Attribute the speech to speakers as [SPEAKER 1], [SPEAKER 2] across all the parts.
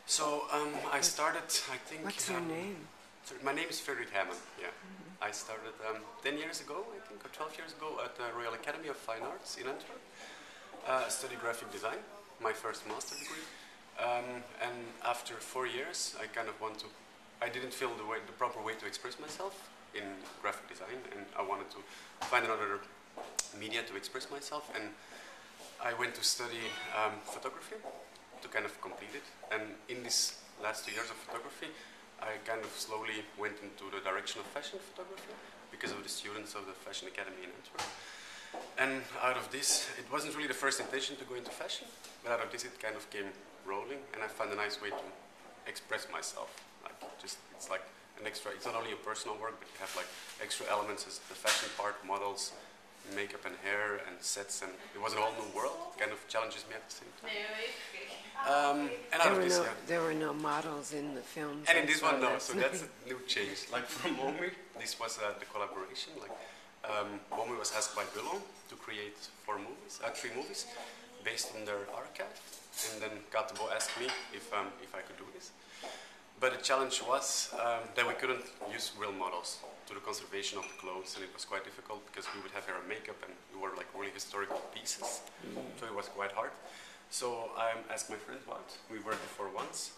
[SPEAKER 1] So I started, I think...
[SPEAKER 2] What's your name?
[SPEAKER 1] Sorry, my name is Frederik Heyman, yeah. I started 10 years ago, I think, or 12 years ago at the Royal Academy of Fine Arts in Antwerp. Studied graphic design, my first master degree. And after 4 years, I didn't feel the proper way to express myself in graphic design, and I wanted to find another media to express myself, and I went to study photography to kind of complete it. And in these last 2 years of photography, I kind of slowly went into the direction of fashion photography because of the students of the Fashion Academy in Antwerp. And out of this, it wasn't really the first intention to go into fashion, but out of this it kind of came rolling, and I found a nice way to express myself. It's like an extra, it's not only a personal work, but you have like extra elements as the fashion part, models, makeup and hair and sets, and it was a whole new world. It kind of challenges me at the same time. And out of this,
[SPEAKER 2] there were no models in the films.
[SPEAKER 1] And in this one, no, so that's a new change. Like for Momi, this was the collaboration. Like Momi was asked by Bulon to create 3 movies based on their archive, and then Katebo asked me if I could do this. But the challenge was that we couldn't use real models to the conservation of the clothes, and it was quite difficult because we would have hair and makeup, and we were like really historical pieces, so it was quite hard. So I asked my friend Wout, we worked before once,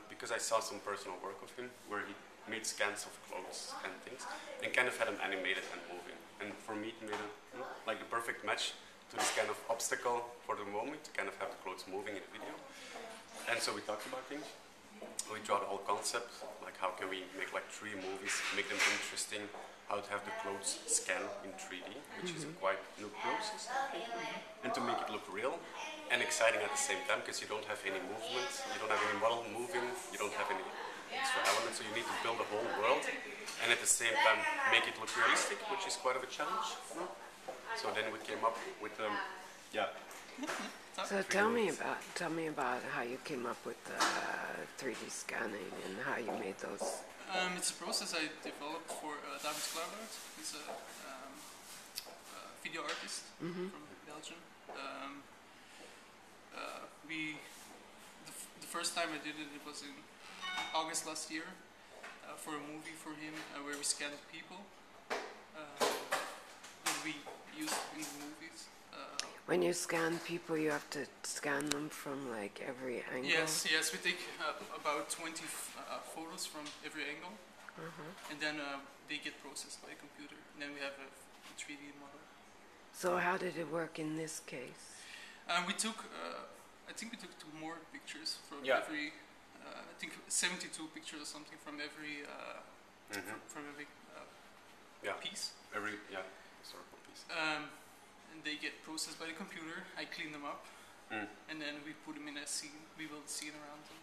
[SPEAKER 1] because I saw some personal work of him where he made scans of clothes and things, and kind of had them animated and moving. And for me, it made like the perfect match to this kind of obstacle for the moment, to kind of have the clothes moving in the video. And so we talked about things. We draw the whole concept, like how can we make like 3 movies, make them interesting, how to have the clothes scan in 3D, which is a quite new process, and to make it look real and exciting at the same time, because you don't have any movement, you don't have any model moving, you don't have any extra elements, so you need to build a whole world, and at the same time make it look realistic, which is quite of a challenge. So then we came up with,
[SPEAKER 2] So tell me about how you came up with the 3D scanning and how you made those.
[SPEAKER 3] It's a process I developed for David Klaubaert. He's a video artist from Belgium. The first time I did it, it was in August last year for a movie for him where we scanned people that we used in the movies.
[SPEAKER 2] When you scan people, you have to scan them from like every angle?
[SPEAKER 3] Yes, we take about 20 photos from every angle, and then they get processed by a computer, and then we have a 3D model.
[SPEAKER 2] So how did it work in this case?
[SPEAKER 3] We took, I think we took 2 more pictures from every, I think 72 pictures or something from every, from every piece.
[SPEAKER 1] Every historical piece.
[SPEAKER 3] And they get processed by the computer. I clean them up, and then we put them in a scene. We build a scene around them.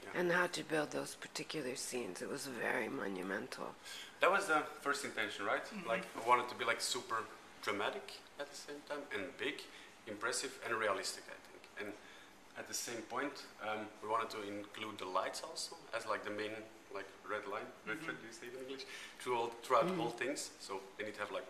[SPEAKER 2] Yeah. And how to build those particular scenes? It was very monumental.
[SPEAKER 1] That was the first intention, right? Like we wanted to be like super dramatic at the same time, and big, impressive, and realistic, I think. And at the same point, we wanted to include the lights also as like the main like red line. Red thread, do you say it in English? Throughout all things. So they need to have like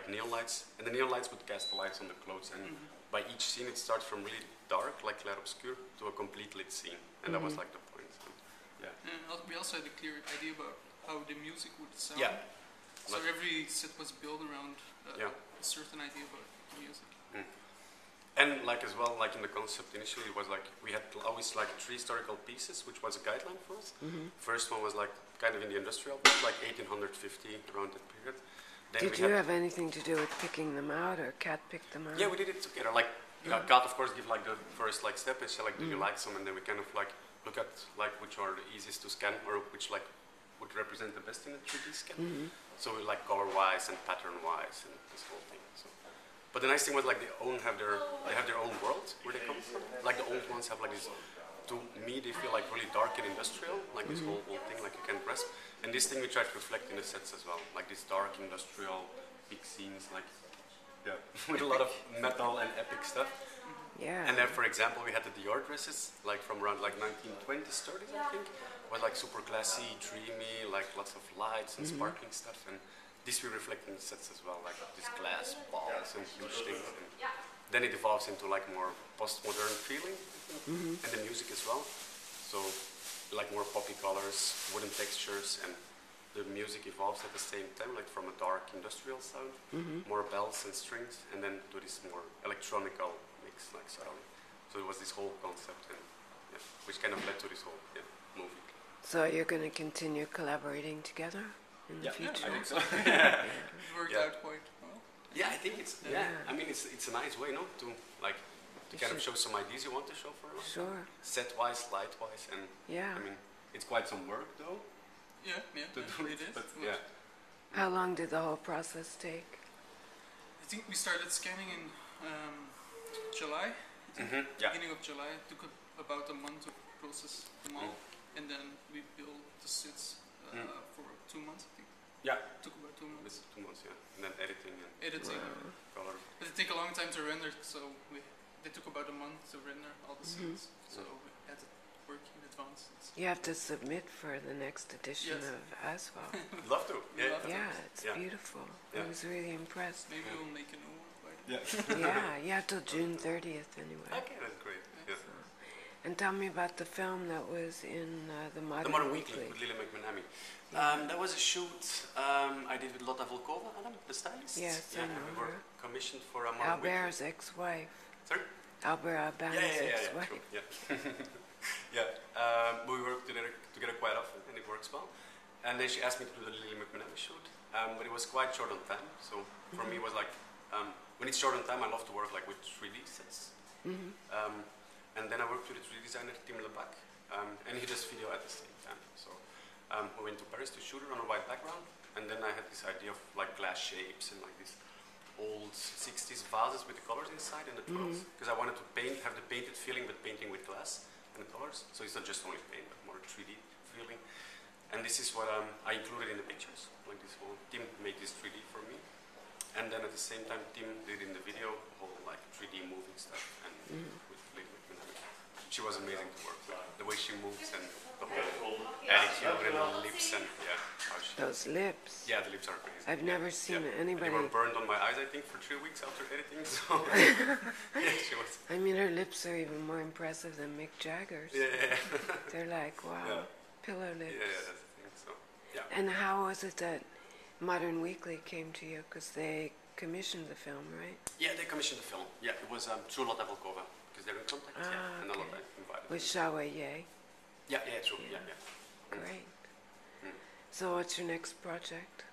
[SPEAKER 1] neon lights, and the neon lights would cast the lights on the clothes, and by each scene it starts from really dark, like clair obscur, to a complete lit scene, and that was like the point. So,
[SPEAKER 3] and we also had a clear idea about how the music would sound.
[SPEAKER 1] Yeah.
[SPEAKER 3] So every set was built around a certain idea about the music.
[SPEAKER 1] And like as well, like in the concept initially, it was like we had always like 3 historical pieces, which was a guideline for us. First one was like kind of in the industrial period, like 1850, around that period. Then
[SPEAKER 2] did you have anything to do with picking them out, or Kat picked them out?
[SPEAKER 1] Yeah, we did it together. Like, Kat, of course, give like the first like step and say like, do you like some? And then we kind of like look at like which are the easiest to scan, or which like would represent the best in a 3D scan. So we like color-wise and pattern-wise and this whole thing. So, but the nice thing was like they have their own world where they come from. Like the old ones have like this. To me, they feel like really dark and industrial, like this whole thing, like you can grasp. And this thing we try to reflect in the sets as well, like these dark industrial big scenes, like with a lot of metal and epic stuff.
[SPEAKER 2] Yeah.
[SPEAKER 1] And then, for example, we had the Dior dresses, like from around like 1920s, 30s, I think. It was like super classy, dreamy, like lots of lights and sparkling stuff. And this we reflect in the sets as well, like these glass balls and huge things. And then it evolves into like more postmodern feeling, and the music as well. So like more poppy colors, wooden textures, and the music evolves at the same time, like from a dark industrial sound, more bells and strings, and then to this more electronical mix, like suddenly. So it was this whole concept, and which kind of led to this whole movie.
[SPEAKER 2] So you're going to continue collaborating together in the future?
[SPEAKER 1] I think so.
[SPEAKER 3] It worked out quite well.
[SPEAKER 1] Yeah, I think it's. I mean, it's a nice way, no, to like to kind of show some ideas you want to show for a long time. Set-wise, light-wise, and I mean, it's quite some work though.
[SPEAKER 3] Yeah,
[SPEAKER 1] to do
[SPEAKER 3] it is.
[SPEAKER 1] But
[SPEAKER 2] How long did the whole process take?
[SPEAKER 3] I think we started scanning in July. Beginning of July. It took about a month to process them all, and then we built the suits for 2 months, I think.
[SPEAKER 1] Yeah.
[SPEAKER 3] It took about 2 months.
[SPEAKER 1] 2 months, and then editing and color.
[SPEAKER 3] But it took a long time to render, so they took about a month to render all the scenes. So we had to work in advance.
[SPEAKER 2] You have to submit for the next edition of Asphalt.
[SPEAKER 1] Love to.
[SPEAKER 2] It's beautiful. I was really impressed.
[SPEAKER 3] Maybe we'll make a new one by
[SPEAKER 2] then. Yeah, till June 30th anyway.
[SPEAKER 1] Okay, that's great.
[SPEAKER 2] So, and tell me about the film that was in the Modern
[SPEAKER 1] Weekly with Lily McManamy. That was a shoot I did with Lotta Volkova, Adam, the stylist.
[SPEAKER 2] Yes, I know
[SPEAKER 1] we were
[SPEAKER 2] her.
[SPEAKER 1] commissioned for a Modern
[SPEAKER 2] Albert's ex-wife.
[SPEAKER 1] Sorry?
[SPEAKER 2] Albert Alban's ex-wife.
[SPEAKER 1] We work together quite often, and it works well. And then she asked me to do the Lily McManamy shoot, but it was quite short on time. So for me, it was like when it's short on time, I love to work like with 3D sets. And then I worked with the 3D designer Tim Lebac, and he does video at the same time. So we went to Paris to shoot it on a white background, and then I had this idea of like glass shapes and like these old 60s vases with the colors inside and the twirls, because I wanted to have the painted feeling, but painting with glass and the colors. So it's not just only paint, but more 3D feeling. And this is what I included in the pictures. Like this whole Tim made this 3D for me, and then at the same time Tim did in the video whole like 3D moving stuff and with Lily McManamy. She was amazing to work with. The way she moves and the whole attitude and the lips and how she.
[SPEAKER 2] Those lips.
[SPEAKER 1] Yeah, the lips are crazy.
[SPEAKER 2] I've never seen anybody.
[SPEAKER 1] They were burned on my eyes, I think, for 3 weeks after editing. So she was.
[SPEAKER 2] I mean, her lips are even more impressive than Mick Jagger's. They're like pillow lips.
[SPEAKER 1] That's the thing. So
[SPEAKER 2] And how was it that Modern Weekly came to you? Because they commissioned the film, right?
[SPEAKER 1] Yeah, they commissioned the film. Yeah, it was through Lotta Volkova, because they're in contact. And a Lotta invited
[SPEAKER 2] with Shawe Ye.
[SPEAKER 1] Yeah, true. Yeah.
[SPEAKER 2] Great. So what's your next project?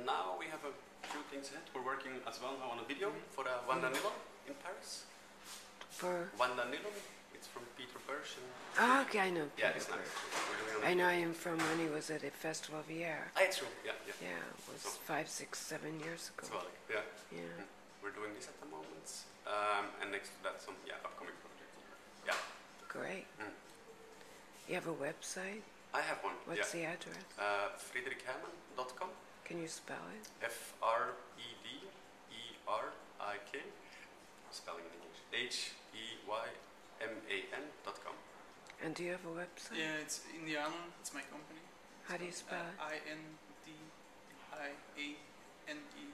[SPEAKER 1] Now we have a few things ahead. We're working as well now on a video for Wanda Nilo in Paris.
[SPEAKER 2] For
[SPEAKER 1] Wanda Nilo, it's from Peter Bersch.
[SPEAKER 2] Okay, I know Peter.
[SPEAKER 1] Yeah, it's nice.
[SPEAKER 2] I know him from when he was at a Festival of the Air.
[SPEAKER 1] It's true. Yeah.
[SPEAKER 2] Yeah, it was 5, 6, 7 years ago.
[SPEAKER 1] So, we're doing this at the moment, and next to that, some upcoming projects. Yeah.
[SPEAKER 2] Great. You have a website?
[SPEAKER 1] I have one.
[SPEAKER 2] What's the address?
[SPEAKER 1] FrederikHeyman.com.
[SPEAKER 2] Can you spell it?
[SPEAKER 1] FREDERIK. Spelling in English. HEYMAN.com.
[SPEAKER 2] And do you have a website?
[SPEAKER 3] Yeah, it's Indianen. It's my company.
[SPEAKER 2] How do you spell it?
[SPEAKER 3] INDIANEN.BE.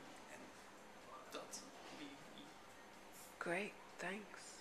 [SPEAKER 2] Great, thanks.